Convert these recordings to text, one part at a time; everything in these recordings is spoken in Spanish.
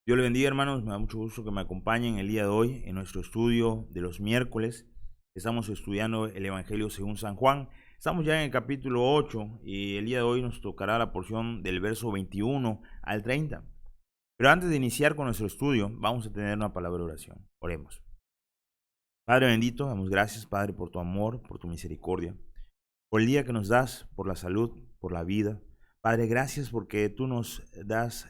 Dios le bendiga, hermanos. Me da mucho gusto que me acompañen el día de hoy en nuestro estudio de los miércoles. Estamos estudiando el Evangelio según San Juan. Estamos ya en el capítulo 8 y el día de hoy nos tocará la porción del verso 21 al 30. Pero antes de iniciar con nuestro estudio, vamos a tener una palabra de oración. Oremos. Padre bendito, damos gracias, Padre, por tu amor, por tu misericordia, por el día que nos das, por la salud, por la vida. Padre, gracias porque tú nos das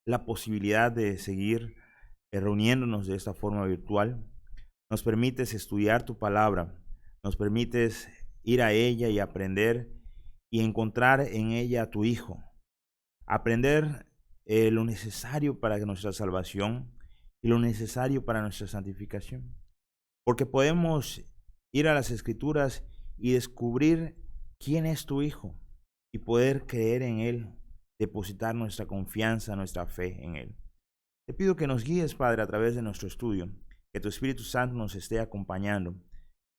la posibilidad de seguir reuniéndonos de esta forma virtual. Nos permites estudiar tu palabra, nos permites ir a ella y aprender y encontrar en ella a tu Hijo. Aprender lo necesario para nuestra salvación y lo necesario para nuestra santificación. Porque podemos ir a las Escrituras y descubrir quién es tu Hijo y poder creer en Él, depositar nuestra confianza, nuestra fe en Él. Te pido que nos guíes, Padre, a través de nuestro estudio, que tu Espíritu Santo nos esté acompañando,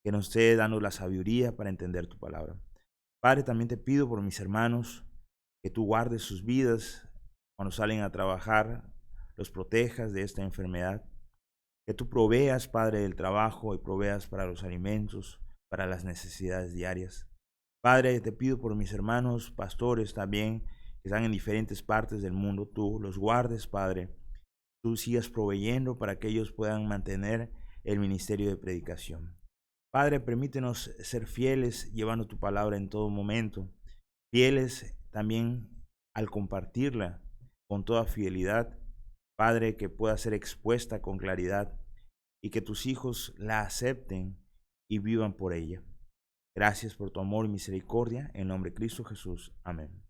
que nos esté dando la sabiduría para entender tu palabra. Padre, también te pido por mis hermanos, que tú guardes sus vidas cuando salen a trabajar, los protejas de esta enfermedad, que tú proveas, Padre, del trabajo y proveas para los alimentos, para las necesidades diarias. Padre, te pido por mis hermanos pastores también, que están en diferentes partes del mundo, tú los guardes, Padre. Tú sigas proveyendo para que ellos puedan mantener el ministerio de predicación. Padre, permítenos ser fieles llevando tu palabra en todo momento, fieles también al compartirla con toda fidelidad. Padre, que pueda ser expuesta con claridad y que tus hijos la acepten y vivan por ella. Gracias por tu amor y misericordia. En nombre de Cristo Jesús. Amén.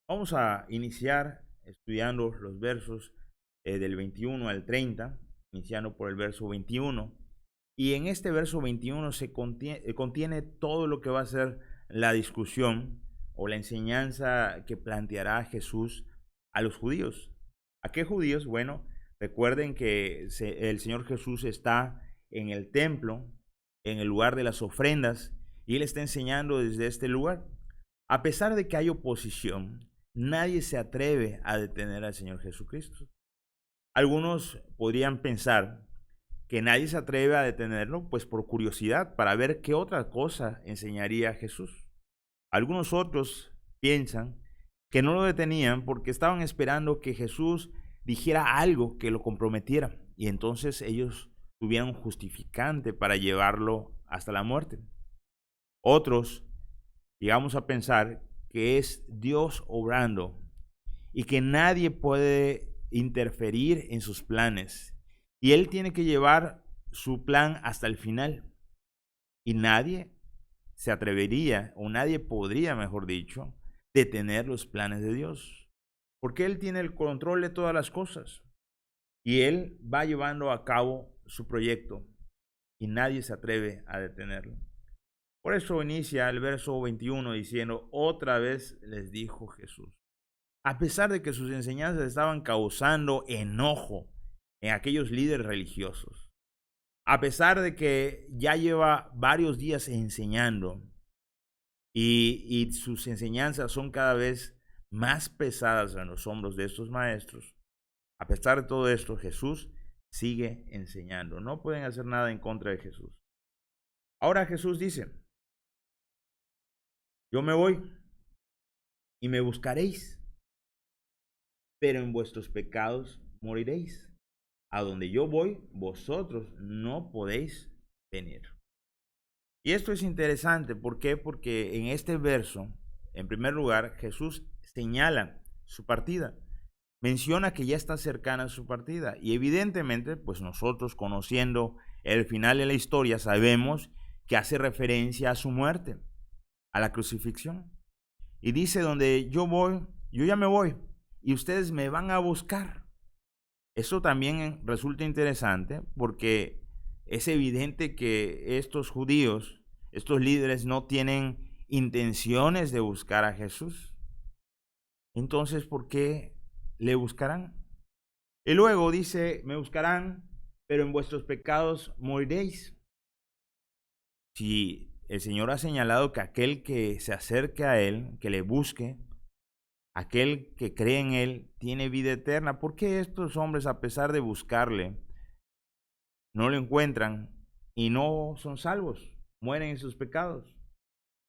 Vamos a iniciar estudiando los versos del 21 al 30, iniciando por el verso 21. Y en este verso 21 se contiene todo lo que va a ser la discusión o la enseñanza que planteará Jesús a los judíos. ¿A qué judíos? Bueno, recuerden que el Señor Jesús está en el templo, en el lugar de las ofrendas, y Él está enseñando desde este lugar. A pesar de que hay oposición, nadie se atreve a detener al Señor Jesucristo. Algunos podrían pensar que nadie se atreve a detenerlo, pues por curiosidad, para ver qué otra cosa enseñaría Jesús. Algunos otros piensan que no lo detenían porque estaban esperando que Jesús dijera algo que lo comprometiera y entonces ellos tuvieran un justificante para llevarlo hasta la muerte. Otros llegamos a pensar que es Dios obrando y que nadie puede interferir en sus planes. Y Él tiene que llevar su plan hasta el final. Y nadie se atrevería, o nadie podría, mejor dicho, detener los planes de Dios. Porque Él tiene el control de todas las cosas. Y Él va llevando a cabo su proyecto. Y nadie se atreve a detenerlo. Por eso inicia el verso 21 diciendo, otra vez les dijo Jesús. A pesar de que sus enseñanzas estaban causando enojo en aquellos líderes religiosos, a pesar de que ya lleva varios días enseñando y sus enseñanzas son cada vez más pesadas en los hombros de estos maestros, a pesar de todo esto, Jesús sigue enseñando. No pueden hacer nada en contra de Jesús. Ahora Jesús dice, yo me voy y me buscaréis, pero en vuestros pecados moriréis. A donde yo voy, vosotros no podéis venir. Y esto es interesante, ¿por qué? Porque en este verso, en primer lugar, Jesús señala su partida, menciona que ya está cercana su partida, y evidentemente, pues nosotros conociendo el final de la historia, sabemos que hace referencia a su muerte, a la crucifixión. Y dice, donde yo voy, yo ya me voy, y ustedes me van a buscar. Eso también resulta interesante porque es evidente que estos judíos, estos líderes no tienen intenciones de buscar a Jesús. Entonces, ¿por qué le buscarán? Y luego dice, me buscarán, pero en vuestros pecados moriréis. Si el Señor ha señalado que aquel que se acerque a Él, que le busque, aquel que cree en Él tiene vida eterna. ¿Por qué estos hombres, a pesar de buscarle, no lo encuentran y no son salvos? Mueren en sus pecados.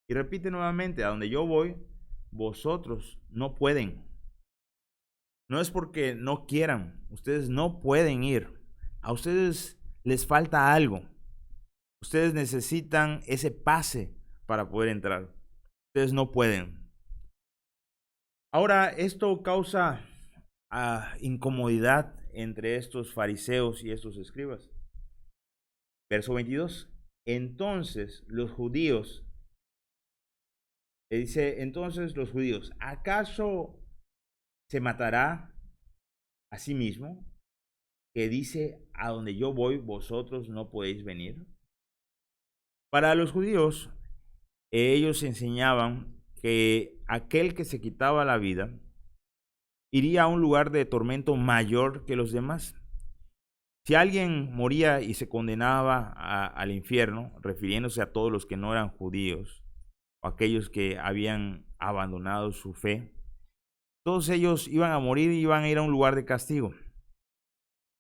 Y repite nuevamente, a donde yo voy, vosotros no pueden. No es porque no quieran, ustedes no pueden ir. A ustedes les falta algo. Ustedes necesitan ese pase para poder entrar. Ustedes no pueden. Ahora, esto causa incomodidad entre estos fariseos y estos escribas. Verso 22. Entonces los judíos, ¿acaso se matará a sí mismo, que dice, a donde yo voy, vosotros no podéis venir? Para los judíos, ellos enseñaban que aquel que se quitaba la vida iría a un lugar de tormento mayor que los demás. Si alguien moría y se condenaba al infierno, refiriéndose a todos los que no eran judíos, o aquellos que habían abandonado su fe, todos ellos iban a morir y iban a ir a un lugar de castigo.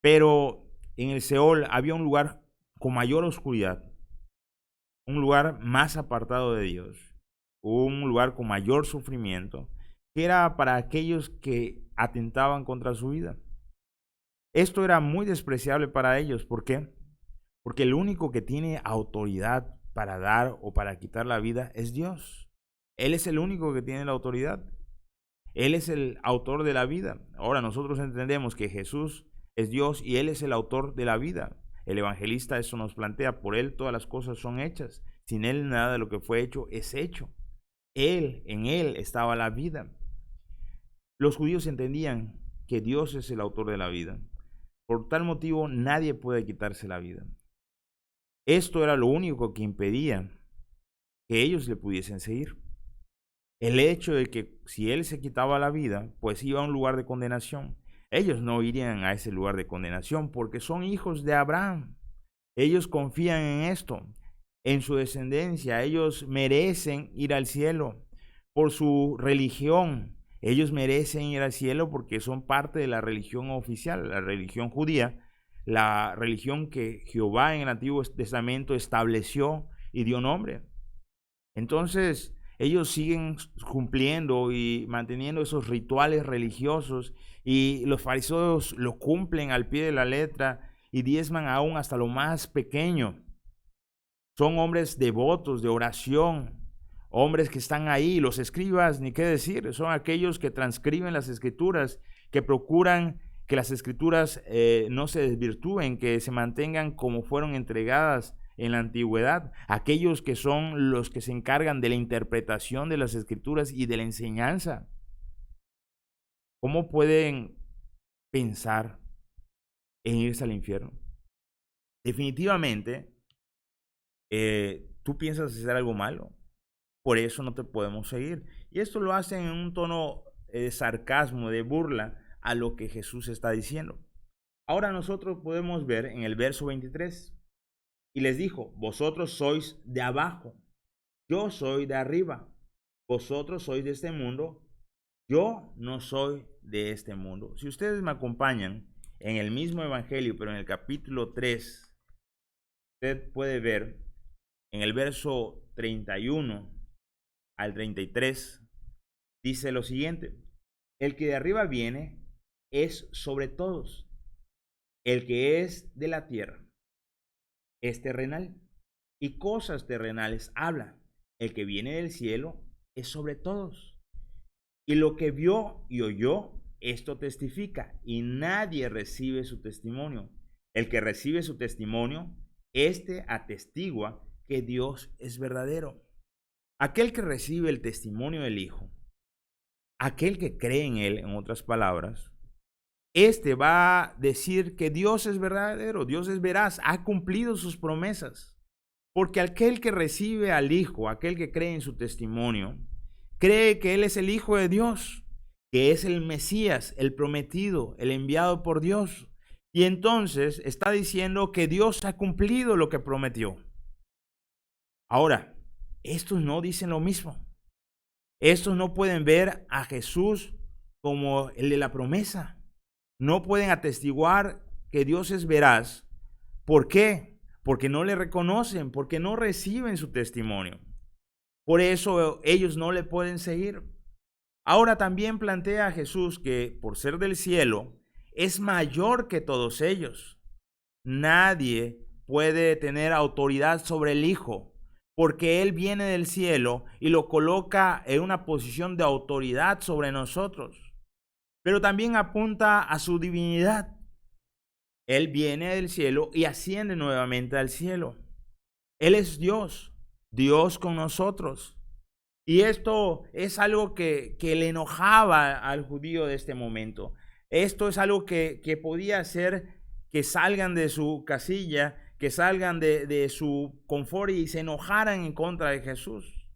Pero en el Seol había un lugar con mayor oscuridad, un lugar más apartado de Dios, un lugar con mayor sufrimiento, que era para aquellos que atentaban contra su vida. Esto era muy despreciable para ellos. ¿Por qué? Porque el único que tiene autoridad para dar o para quitar la vida es Dios. Él es el único que tiene la autoridad. Él es el autor de la vida. Ahora nosotros entendemos que Jesús es Dios y Él es el autor de la vida. El evangelista eso nos plantea, por Él todas las cosas son hechas. Sin Él nada de lo que fue hecho es hecho. En Él estaba la vida. Los judíos entendían que Dios es el autor de la vida. Por tal motivo nadie puede quitarse la vida. Esto era lo único que impedía que ellos le pudiesen seguir. El hecho de que si Él se quitaba la vida, pues iba a un lugar de condenación. Ellos no irían a ese lugar de condenación porque son hijos de Abraham. Ellos confían en esto, en su descendencia. Ellos merecen ir al cielo por su religión. Ellos merecen ir al cielo porque son parte de la religión oficial, la religión judía, la religión que Jehová en el Antiguo Testamento estableció y dio nombre. Entonces, ellos siguen cumpliendo y manteniendo esos rituales religiosos, y los fariseos lo cumplen al pie de la letra y diezman aún hasta lo más pequeño. Son hombres devotos de oración, hombres que están ahí. Los escribas, ni qué decir, son aquellos que transcriben las escrituras, que procuran que las escrituras no se desvirtúen, que se mantengan como fueron entregadas en la antigüedad. Aquellos que son los que se encargan de la interpretación de las escrituras y de la enseñanza. ¿Cómo pueden pensar en irse al infierno? Definitivamente, tú piensas hacer algo malo. Por eso no te podemos seguir. Y esto lo hacen en un tono de sarcasmo, de burla a lo que Jesús está diciendo. Ahora nosotros podemos ver en el verso 23. Y les dijo, vosotros sois de abajo, yo soy de arriba. Vosotros sois de este mundo, yo no soy de este mundo. Si ustedes me acompañan en el mismo evangelio, pero en el capítulo 3, usted puede ver en el verso 31 al 33, dice lo siguiente: el que de arriba viene es sobre todos, el que es de la tierra es terrenal, y cosas terrenales habla. El que viene del cielo es sobre todos. Y lo que vio y oyó, esto testifica, y nadie recibe su testimonio. El que recibe su testimonio, este atestigua que Dios es verdadero. Aquel que recibe el testimonio del Hijo, aquel que cree en Él, en otras palabras, este va a decir que Dios es verdadero, Dios es veraz, ha cumplido sus promesas. Porque aquel que recibe al Hijo, aquel que cree en su testimonio, cree que Él es el Hijo de Dios, que es el Mesías, el prometido, el enviado por Dios. Y entonces está diciendo que Dios ha cumplido lo que prometió. Ahora, estos no dicen lo mismo. Estos no pueden ver a Jesús como el de la promesa. No pueden atestiguar que Dios es veraz. ¿Por qué? Porque no le reconocen, porque no reciben su testimonio. Por eso ellos no le pueden seguir. Ahora también plantea Jesús que por ser del cielo es mayor que todos ellos. Nadie puede tener autoridad sobre el Hijo, porque Él viene del cielo y lo coloca en una posición de autoridad sobre nosotros. Pero también apunta a su divinidad. Él viene del cielo y asciende nuevamente al cielo. Él es Dios, Dios con nosotros. Y esto es algo que le enojaba al judío de este momento. Esto es algo que podía hacer que salgan de su casilla, que salgan de su confort y se enojaran en contra de Jesús.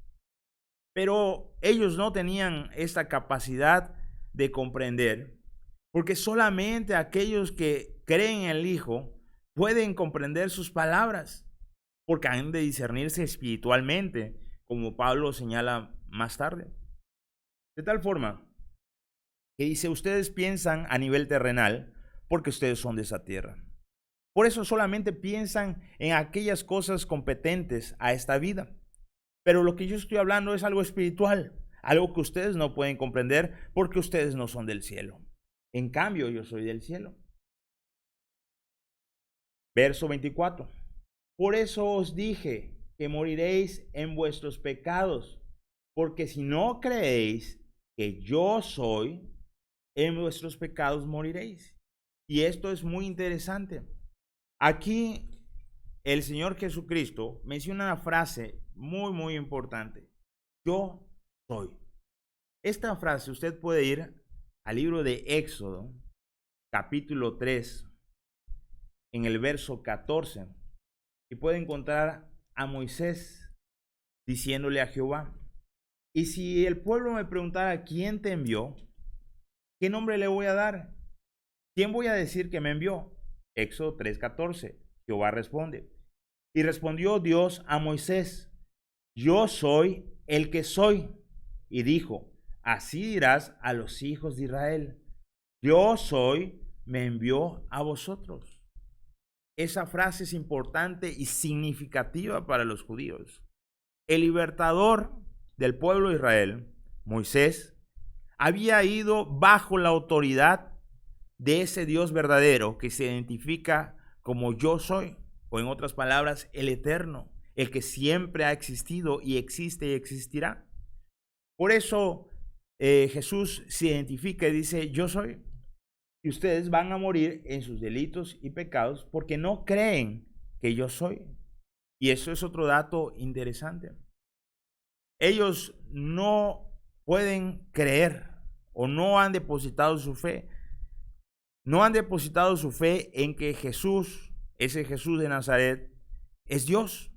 Pero ellos no tenían esta capacidad de comprender, porque solamente aquellos que creen en el Hijo pueden comprender sus palabras, porque han de discernirse espiritualmente, como Pablo señala más tarde. De tal forma que dice, ustedes piensan a nivel terrenal porque ustedes son de esa tierra. Por eso solamente piensan en aquellas cosas competentes a esta vida. Pero lo que yo estoy hablando es algo espiritual, algo que ustedes no pueden comprender porque ustedes no son del cielo. En cambio, yo soy del cielo. Verso 24. Por eso os dije que moriréis en vuestros pecados, porque si no creéis que yo soy, en vuestros pecados moriréis. Y esto es muy interesante. Aquí el Señor Jesucristo menciona una frase muy importante. Yo soy. Esta frase usted puede ir al libro de Éxodo, capítulo 3, en el verso 14, y puede encontrar a Moisés diciéndole a Jehová, y si el pueblo me preguntara quién te envió, ¿qué nombre le voy a dar? ¿Quién voy a decir que me envió? Éxodo 3:14. Jehová responde. Y respondió Dios a Moisés, yo soy el que soy. Y dijo, así dirás a los hijos de Israel, yo soy, me envió a vosotros. Esa frase es importante y significativa para los judíos. El libertador del pueblo de Israel, Moisés, había ido bajo la autoridad de ese Dios verdadero que se identifica como yo soy, o en otras palabras, el eterno, el que siempre ha existido y existe y existirá. Por eso Jesús se identifica y dice, yo soy. Y ustedes van a morir en sus delitos y pecados porque no creen que yo soy. Y eso es otro dato interesante. Ellos no pueden creer o no han depositado su fe. No han depositado su fe en que Jesús, ese Jesús de Nazaret, es Dios.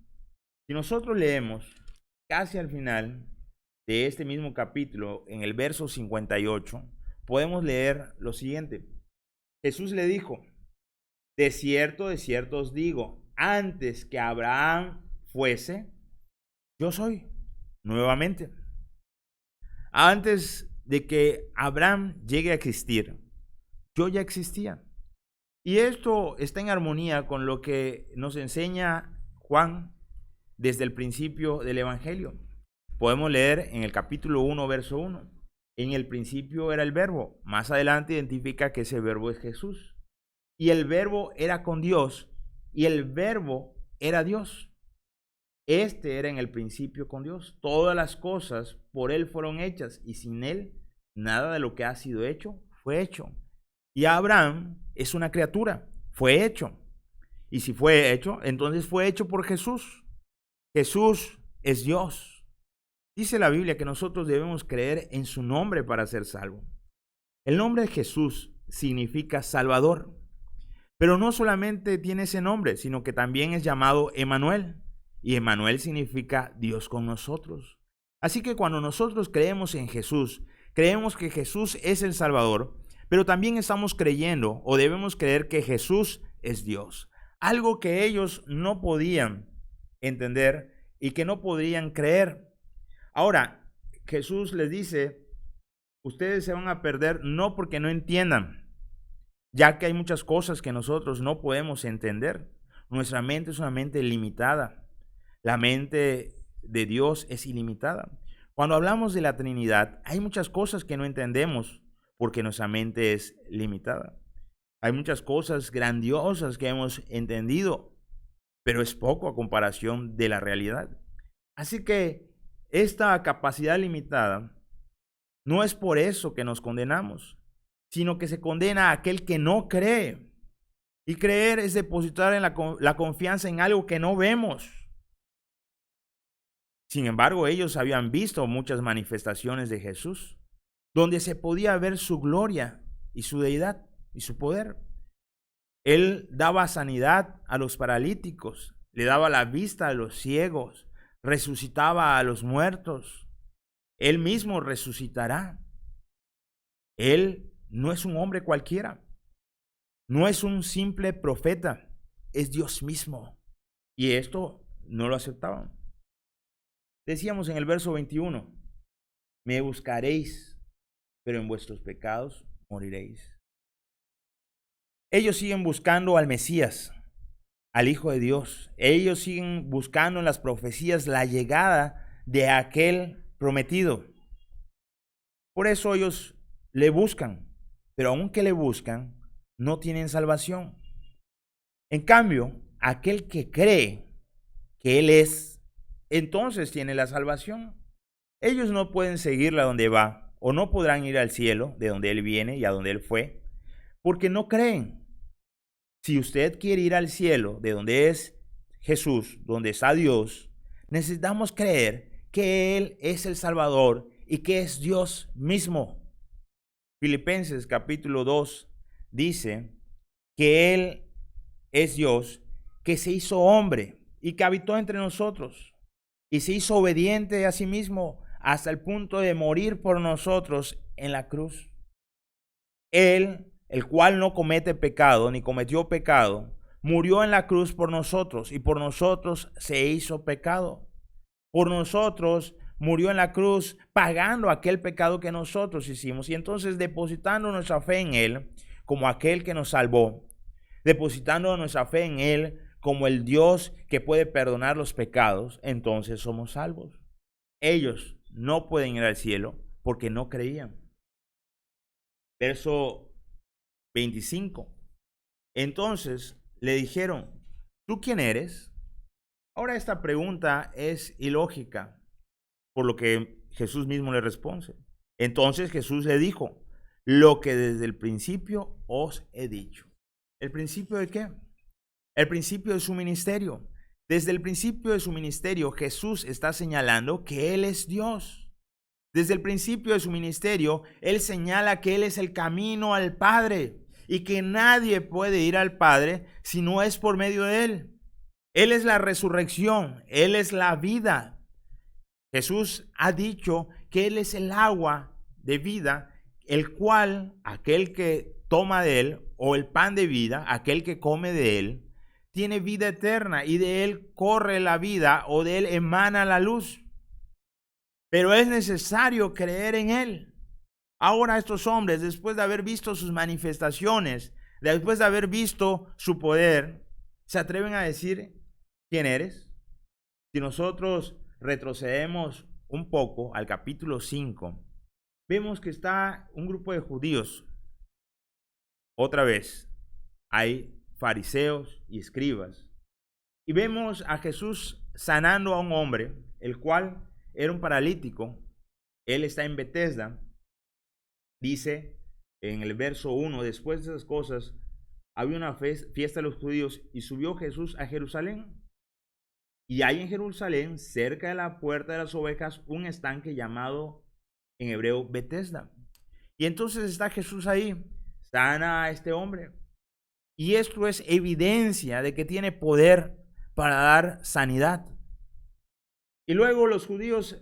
Si nosotros leemos casi al final de este mismo capítulo, en el verso 58, podemos leer lo siguiente. Jesús le dijo, de cierto os digo, antes que Abraham fuese, yo soy. Nuevamente, antes de que Abraham llegue a existir, yo ya existía. Y esto está en armonía con lo que nos enseña Juan desde el principio del Evangelio. Podemos leer en el capítulo 1, verso 1. En el principio era el verbo. Más adelante identifica que ese verbo es Jesús. Y el verbo era con Dios y el verbo era Dios. Este era en el principio con Dios. Todas las cosas por Él fueron hechas y sin Él nada de lo que ha sido hecho fue hecho. Y Abraham es una criatura, fue hecho. Y si fue hecho, entonces fue hecho por Jesús. Jesús es Dios. Dice la Biblia que nosotros debemos creer en su nombre para ser salvos. El nombre de Jesús significa Salvador. Pero no solamente tiene ese nombre, sino que también es llamado Emmanuel. Y Emmanuel significa Dios con nosotros. Así que cuando nosotros creemos en Jesús, creemos que Jesús es el Salvador, pero también estamos creyendo o debemos creer que Jesús es Dios. Algo que ellos no podían entender y que no podían creer. Ahora, Jesús les dice ustedes se van a perder no porque no entiendan, ya que hay muchas cosas que nosotros no podemos entender. Nuestra mente es una mente limitada. La mente de Dios es ilimitada. Cuando hablamos de la Trinidad, hay muchas cosas que no entendemos porque nuestra mente es limitada. Hay muchas cosas grandiosas que hemos entendido, pero es poco a comparación de la realidad. Así que esta capacidad limitada no es por eso que nos condenamos, sino que se condena a aquel que no cree. Y creer es depositar en la confianza en algo que no vemos. Sin embargo, ellos habían visto muchas manifestaciones de Jesús, donde se podía ver su gloria y su deidad y su poder. Él daba sanidad a los paralíticos, le daba la vista a los ciegos, resucitaba a los muertos. Él mismo resucitará. Él no es un hombre cualquiera, no es un simple profeta, es Dios mismo. Y esto no lo aceptaban. Decíamos en el verso 21, me buscaréis, pero en vuestros pecados moriréis. Ellos siguen buscando al Mesías, al Hijo de Dios. Ellos siguen buscando en las profecías la llegada de aquel prometido. Por eso ellos le buscan, pero aunque le buscan, no tienen salvación. En cambio, aquel que cree que Él es, entonces tiene la salvación. Ellos no pueden seguirla donde va, o no podrán ir al cielo, de donde Él viene y a donde Él fue, porque no creen. Si usted quiere ir al cielo, de donde es Jesús, donde está Dios, necesitamos creer que Él es el Salvador y que es Dios mismo. Filipenses capítulo 2 dice que Él es Dios, que se hizo hombre y que habitó entre nosotros y se hizo obediente a sí mismo hasta el punto de morir por nosotros en la cruz. Él, el cual no comete pecado ni cometió pecado, murió en la cruz por nosotros y por nosotros se hizo pecado. Por nosotros murió en la cruz pagando aquel pecado que nosotros hicimos y entonces depositando nuestra fe en Él como aquel que nos salvó, depositando nuestra fe en Él como el Dios que puede perdonar los pecados, entonces somos salvos. Ellos no pueden ir al cielo porque no creían. Verso 25. Entonces le dijeron, ¿tú quién eres? Ahora esta pregunta es ilógica, por lo que Jesús mismo le responde. Entonces Jesús le dijo, lo que desde el principio os he dicho. ¿El principio de qué? El principio de su ministerio. Desde el principio de su ministerio, Jesús está señalando que Él es Dios. Desde el principio de su ministerio, Él señala que Él es el camino al Padre y que nadie puede ir al Padre si no es por medio de Él. Él es la resurrección, Él es la vida. Jesús ha dicho que Él es el agua de vida, el cual aquel que toma de Él, o el pan de vida, aquel que come de Él, tiene vida eterna y de Él corre la vida o de Él emana la luz. Pero es necesario creer en Él. Ahora estos hombres, después de haber visto sus manifestaciones, después de haber visto su poder, se atreven a decir, ¿quién eres? Si nosotros retrocedemos un poco al capítulo 5, vemos que está un grupo de judíos. Otra vez, hay fariseos y escribas. Y vemos a Jesús sanando a un hombre, el cual era un paralítico. Él está en Betesda. Dice en el verso 1, después de esas cosas, había una fiesta de los judíos y subió Jesús a Jerusalén. Y hay en Jerusalén, cerca de la puerta de las ovejas, un estanque llamado en hebreo Betesda. Y entonces está Jesús ahí, sana a este hombre. Y esto es evidencia de que tiene poder para dar sanidad. Y luego los judíos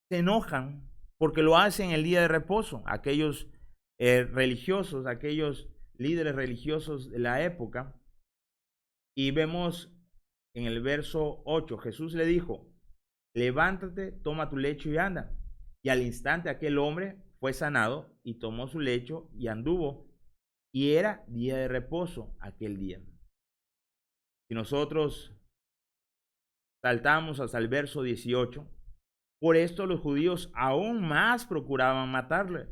se enojan porque lo hacen el día de reposo. Aquellos religiosos, aquellos líderes religiosos de la época. Y vemos en el verso 8, Jesús le dijo, levántate, toma tu lecho y anda. Y al instante aquel hombre fue sanado y tomó su lecho y anduvo. Y era día de reposo aquel día. Si nosotros saltamos hasta el verso 18, por esto los judíos aún más procuraban matarle,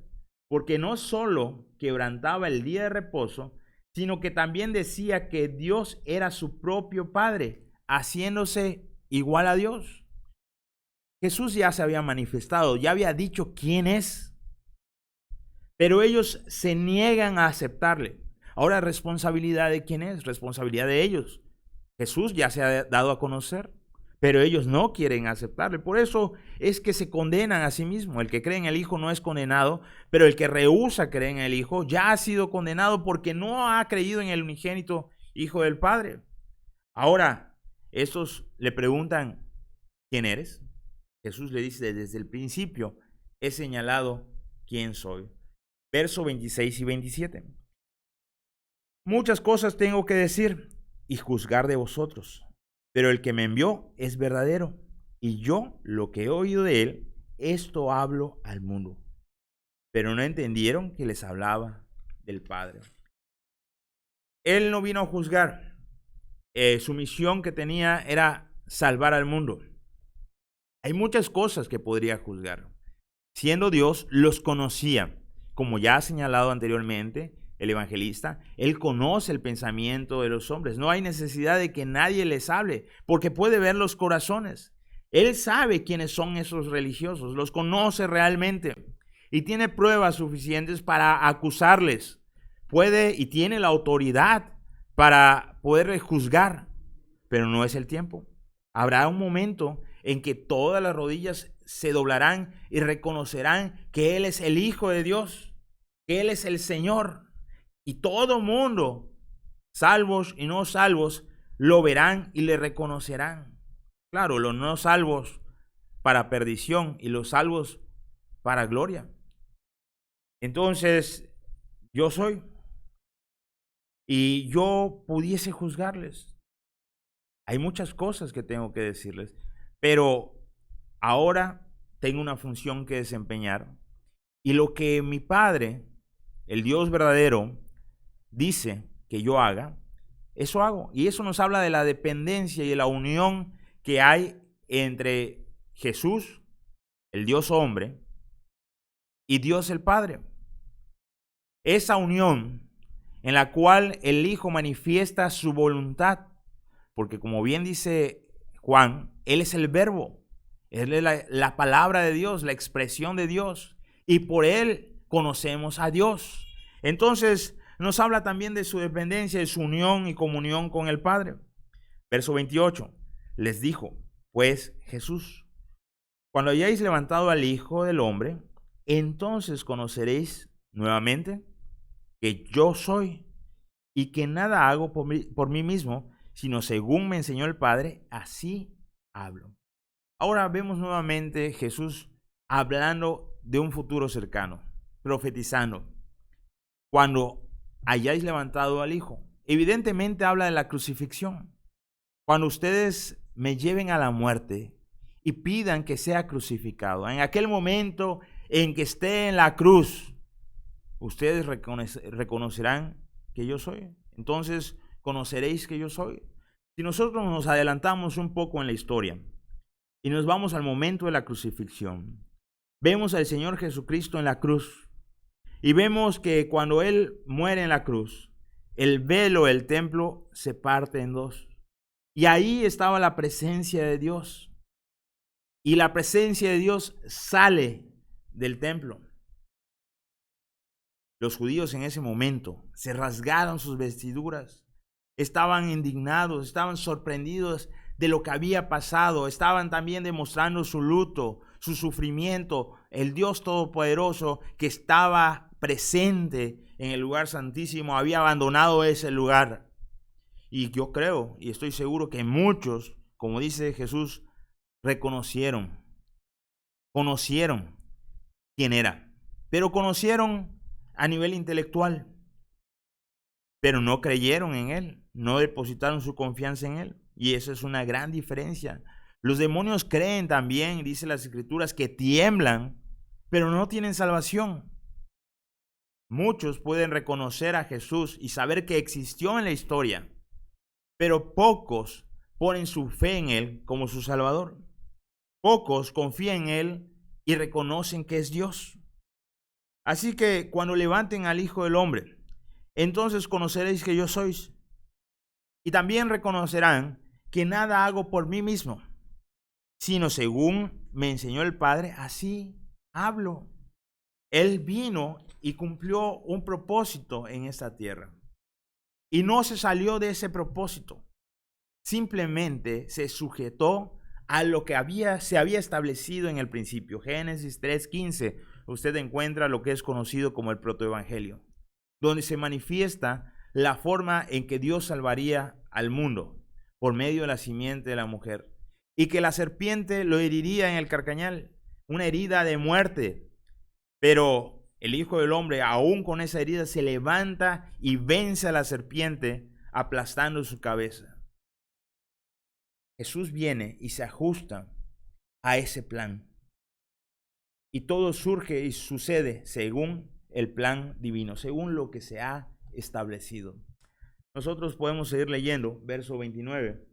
porque no solo quebrantaba el día de reposo, sino que también decía que Dios era su propio Padre, haciéndose igual a Dios. Jesús ya se había manifestado, ya había dicho quién es, pero ellos se niegan a aceptarle. Ahora, ¿responsabilidad de quién es? Responsabilidad de ellos. Jesús ya se ha dado a conocer, pero ellos no quieren aceptarle. Por eso es que se condenan a sí mismos. El que cree en el Hijo no es condenado, pero el que rehúsa creer en el Hijo ya ha sido condenado porque no ha creído en el unigénito Hijo del Padre. Ahora, estos le preguntan, ¿quién eres? Jesús le dice, desde el principio he señalado quién soy. Verso 26 y 27. Muchas cosas tengo que decir y juzgar de vosotros, pero el que me envió es verdadero, y yo lo que he oído de él, esto hablo al mundo. Pero no entendieron que les hablaba del Padre. Él no vino a juzgar. Su misión que tenía era salvar al mundo. Hay muchas cosas que podría juzgar. Siendo Dios, los conocía. Como ya ha señalado anteriormente el evangelista, él conoce el pensamiento de los hombres. No hay necesidad de que nadie les hable, porque puede ver los corazones. Él sabe quiénes son esos religiosos, los conoce realmente y tiene pruebas suficientes para acusarles. Puede y tiene la autoridad para poder juzgar, pero no es el tiempo. Habrá un momento en que todas las rodillas se doblarán y reconocerán que Él es el Hijo de Dios, que Él es el Señor. Y todo mundo, salvos y no salvos, lo verán y le reconocerán. Claro, los no salvos para perdición y los salvos para gloria. Entonces, yo soy, y yo pudiese juzgarles. Hay muchas cosas que tengo que decirles, pero ahora tengo una función que desempeñar. Y lo que mi Padre, el Dios verdadero, dice que yo haga, eso hago. Y eso nos habla de la dependencia y de la unión que hay entre Jesús, el Dios hombre, y Dios el Padre. Esa unión en la cual el Hijo manifiesta su voluntad, porque como bien dice Juan, Él es el verbo, Él es la palabra de Dios, la expresión de Dios, y por Él conocemos a Dios. Entonces nos habla también de su dependencia, de su unión y comunión con el Padre. Verso 28, les dijo, pues Jesús, cuando hayáis levantado al Hijo del Hombre, entonces conoceréis nuevamente que yo soy y que nada hago por mí mismo, sino según me enseñó el Padre, así hablo. Ahora vemos nuevamente Jesús hablando de un futuro cercano, profetizando. Cuando hayáis levantado al Hijo, evidentemente habla de la crucifixión. Cuando ustedes me lleven a la muerte y pidan que sea crucificado, en aquel momento en que esté en la cruz, ustedes reconocerán que yo soy. Entonces conoceréis que yo soy. Si nosotros nos adelantamos un poco en la historia y nos vamos al momento de la crucifixión, vemos al Señor Jesucristo en la cruz y vemos que cuando Él muere en la cruz, el velo del templo se parte en dos. Y ahí estaba la presencia de Dios. Y la presencia de Dios sale del templo. Los judíos en ese momento se rasgaron sus vestiduras, estaban indignados, estaban sorprendidos de lo que había pasado, estaban también demostrando su luto, su sufrimiento, el Dios Todopoderoso que estaba presente en el lugar santísimo, había abandonado ese lugar. Y yo creo y estoy seguro que muchos, como dice Jesús, conocieron quién era, pero conocieron a nivel intelectual, pero no creyeron en Él, no depositaron su confianza en Él. Y esa es una gran diferencia. Los demonios creen también, dice las Escrituras, que tiemblan pero no tienen salvación. Muchos pueden reconocer a Jesús y saber que existió en la historia, pero pocos ponen su fe en Él como su Salvador. Pocos confían en Él y reconocen que es Dios. Así que cuando levanten al Hijo del Hombre, entonces conoceréis que yo sois. Y también reconocerán que nada hago por mí mismo, sino según me enseñó el Padre, así hablo. Él vino y cumplió un propósito en esta tierra. Y no se salió de ese propósito. Simplemente se sujetó a lo que se había establecido en el principio. Génesis 3:15, usted encuentra lo que es conocido como el protoevangelio, donde se manifiesta la forma en que Dios salvaría al mundo por medio de la simiente de la mujer, y que la serpiente lo heriría en el carcañal, una herida de muerte. Pero el Hijo del Hombre, aún con esa herida, se levanta y vence a la serpiente, aplastando su cabeza. Jesús viene y se ajusta a ese plan. Y todo surge y sucede según el plan divino, según lo que se ha establecido. Nosotros podemos seguir leyendo, verso 29.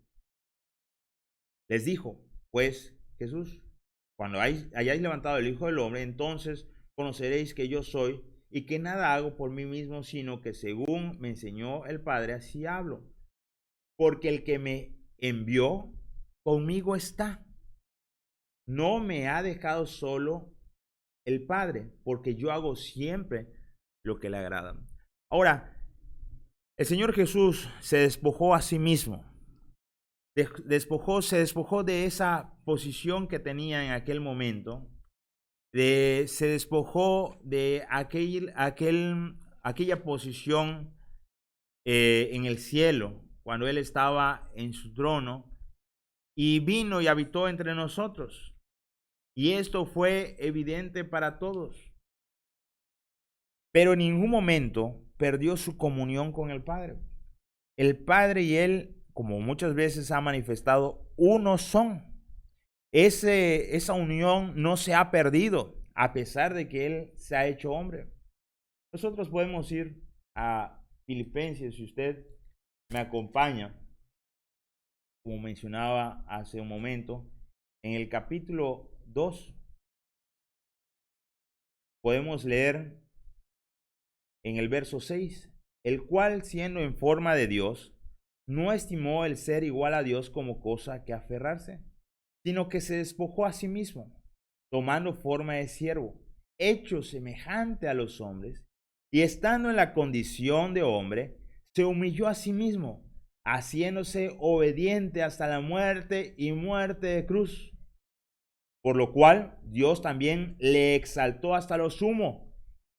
Les dijo, pues, Jesús, cuando hayáis levantado el Hijo del Hombre, entonces conoceréis que yo soy y que nada hago por mí mismo, sino que según me enseñó el Padre, así hablo. Porque el que me envió conmigo está. No me ha dejado solo el Padre, porque yo hago siempre lo que le agrada. Ahora, el Señor Jesús se despojó a sí mismo. Se despojó de esa posición que tenía en aquel momento. Se despojó de aquella posición en el cielo, cuando Él estaba en su trono, y vino y habitó entre nosotros. Y esto fue evidente para todos. Pero en ningún momento perdió su comunión con el Padre. El Padre y Él, como muchas veces ha manifestado, uno son. Esa unión no se ha perdido, a pesar de que Él se ha hecho hombre. Nosotros podemos ir a Filipenses, si usted me acompaña, como mencionaba hace un momento, en el capítulo 2, podemos leer en el verso 6, el cual, siendo en forma de Dios, no estimó el ser igual a Dios como cosa que aferrarse, sino que se despojó a sí mismo, tomando forma de siervo, hecho semejante a los hombres, y estando en la condición de hombre, se humilló a sí mismo, haciéndose obediente hasta la muerte y muerte de cruz. Por lo cual Dios también le exaltó hasta lo sumo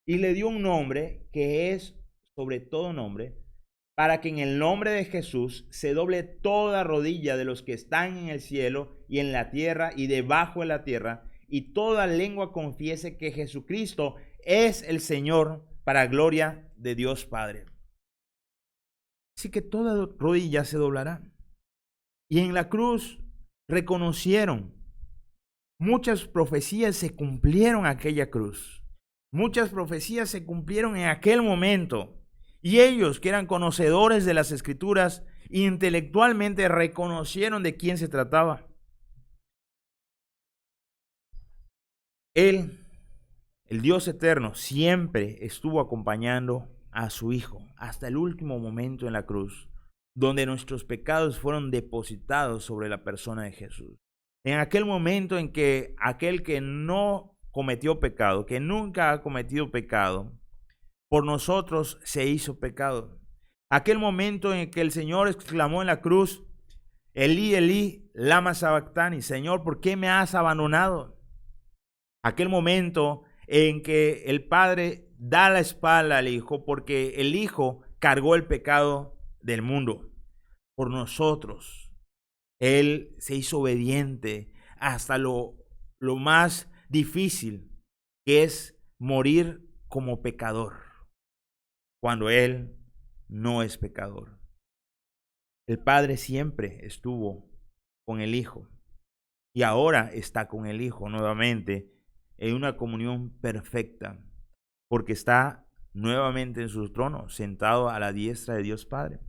y le dio un nombre que es sobre todo nombre, para que en el nombre de Jesús se doble toda rodilla de los que están en el cielo y en la tierra y debajo de la tierra, y toda lengua confiese que Jesucristo es el Señor, para gloria de Dios Padre. Así que toda rodilla se doblará. Y en la cruz reconocieron. Muchas profecías se cumplieron en aquella cruz. Muchas profecías se cumplieron en aquel momento. Y ellos, que eran conocedores de las Escrituras, intelectualmente reconocieron de quién se trataba. Él, el Dios eterno, siempre estuvo acompañando a su Hijo hasta el último momento en la cruz, donde nuestros pecados fueron depositados sobre la persona de Jesús. En aquel momento en que aquel que no cometió pecado, que nunca ha cometido pecado, por nosotros se hizo pecado. Aquel momento en que el Señor exclamó en la cruz, Elí, Elí, lama sabactani, Señor, ¿por qué me has abandonado? Aquel momento en que el Padre da la espalda al Hijo, porque el Hijo cargó el pecado del mundo por nosotros. Él se hizo obediente hasta lo más difícil, que es morir como pecador, cuando Él no es pecador. El Padre siempre estuvo con el Hijo y ahora está con el Hijo nuevamente en una comunión perfecta, porque está nuevamente en su trono, sentado a la diestra de Dios Padre.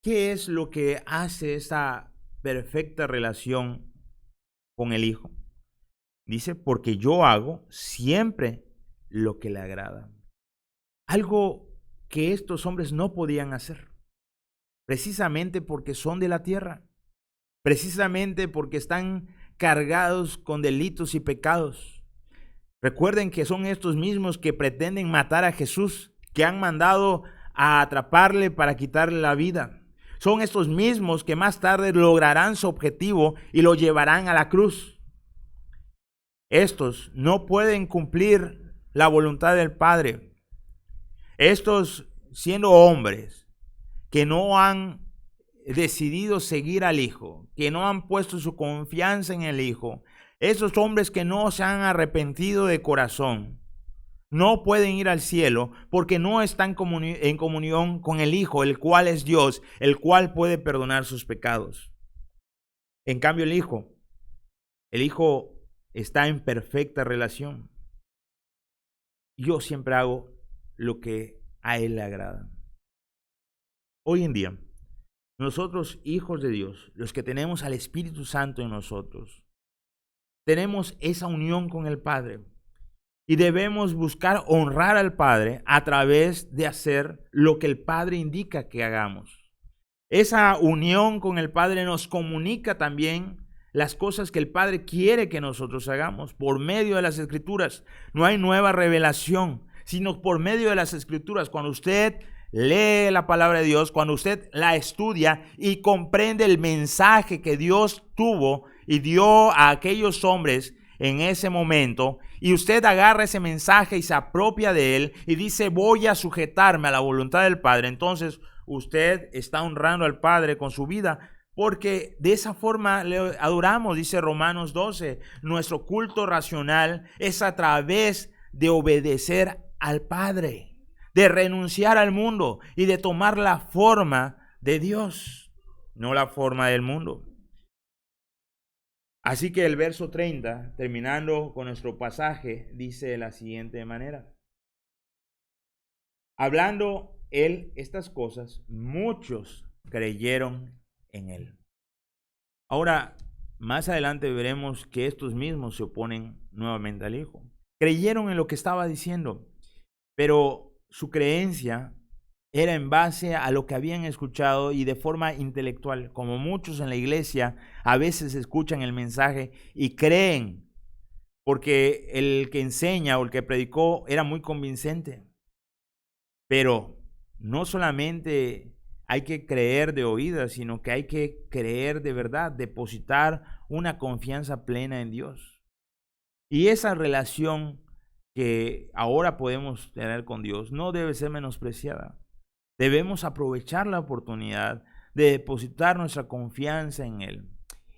¿Qué es lo que hace esta perfecta relación con el Hijo? Dice, porque yo hago siempre lo que le agrada. Algo que estos hombres no podían hacer, precisamente porque son de la tierra, precisamente porque están cargados con delitos y pecados. Recuerden que son estos mismos que pretenden matar a Jesús, que han mandado a atraparle para quitarle la vida. Son estos mismos que más tarde lograrán su objetivo y lo llevarán a la cruz. Estos no pueden cumplir la voluntad del Padre. Estos, siendo hombres que no han decidido seguir al Hijo, que no han puesto su confianza en el Hijo, esos hombres que no se han arrepentido de corazón, no pueden ir al cielo porque no están en comunión con el Hijo, el cual es Dios, el cual puede perdonar sus pecados. En cambio, el Hijo está en perfecta relación. Yo siempre hago lo que a Él le agrada. Hoy en día, nosotros, hijos de Dios, los que tenemos al Espíritu Santo en nosotros, tenemos esa unión con el Padre y debemos buscar honrar al Padre a través de hacer lo que el Padre indica que hagamos. Esa unión con el Padre nos comunica también las cosas que el Padre quiere que nosotros hagamos por medio de las Escrituras. No hay nueva revelación, sino por medio de las Escrituras. Cuando usted lee la palabra de Dios, cuando usted la estudia y comprende el mensaje que Dios tuvo y dio a aquellos hombres en ese momento, y usted agarra ese mensaje y se apropia de él y dice, voy a sujetarme a la voluntad del Padre, entonces usted está honrando al Padre con su vida, porque de esa forma le adoramos. Dice Romanos 12, nuestro culto racional es a través de obedecer al Padre, de renunciar al mundo y de tomar la forma de Dios, no la forma del mundo. Así que el verso 30, terminando con nuestro pasaje, dice de la siguiente manera. Hablando él estas cosas, muchos creyeron en él. Ahora, más adelante veremos que estos mismos se oponen nuevamente al Hijo. Creyeron en lo que estaba diciendo, pero su creencia era en base a lo que habían escuchado y de forma intelectual, como muchos en la iglesia a veces escuchan el mensaje y creen porque el que enseña o el que predicó era muy convincente. Pero no solamente hay que creer de oídas, sino que hay que creer de verdad, depositar una confianza plena en Dios. Y esa relación que ahora podemos tener con Dios no debe ser menospreciada. Debemos aprovechar la oportunidad de depositar nuestra confianza en Él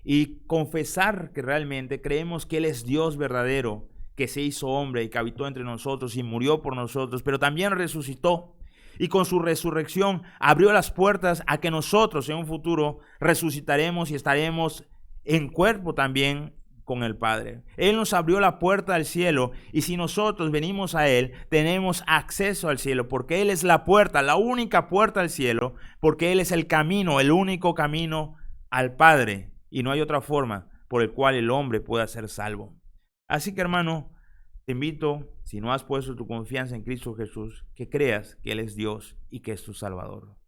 y confesar que realmente creemos que Él es Dios verdadero, que se hizo hombre y que habitó entre nosotros y murió por nosotros, pero también resucitó. Y con su resurrección abrió las puertas a que nosotros en un futuro resucitaremos y estaremos en cuerpo también con el Padre. Él nos abrió la puerta al cielo y si nosotros venimos a Él, tenemos acceso al cielo porque Él es la puerta, la única puerta al cielo, porque Él es el camino, el único camino al Padre y no hay otra forma por el cual el hombre pueda ser salvo. Así que, hermano, te invito, si no has puesto tu confianza en Cristo Jesús, que creas que Él es Dios y que es tu Salvador.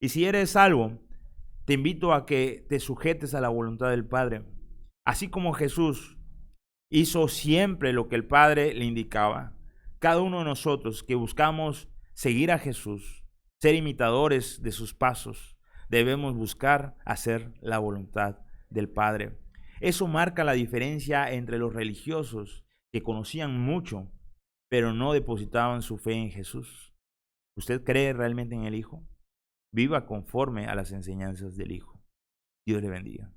Y si eres salvo, te invito a que te sujetes a la voluntad del Padre. Así como Jesús hizo siempre lo que el Padre le indicaba, cada uno de nosotros que buscamos seguir a Jesús, ser imitadores de sus pasos, debemos buscar hacer la voluntad del Padre. Eso marca la diferencia entre los religiosos que conocían mucho, pero no depositaban su fe en Jesús. ¿Usted cree realmente en el Hijo? Viva conforme a las enseñanzas del Hijo. Dios le bendiga.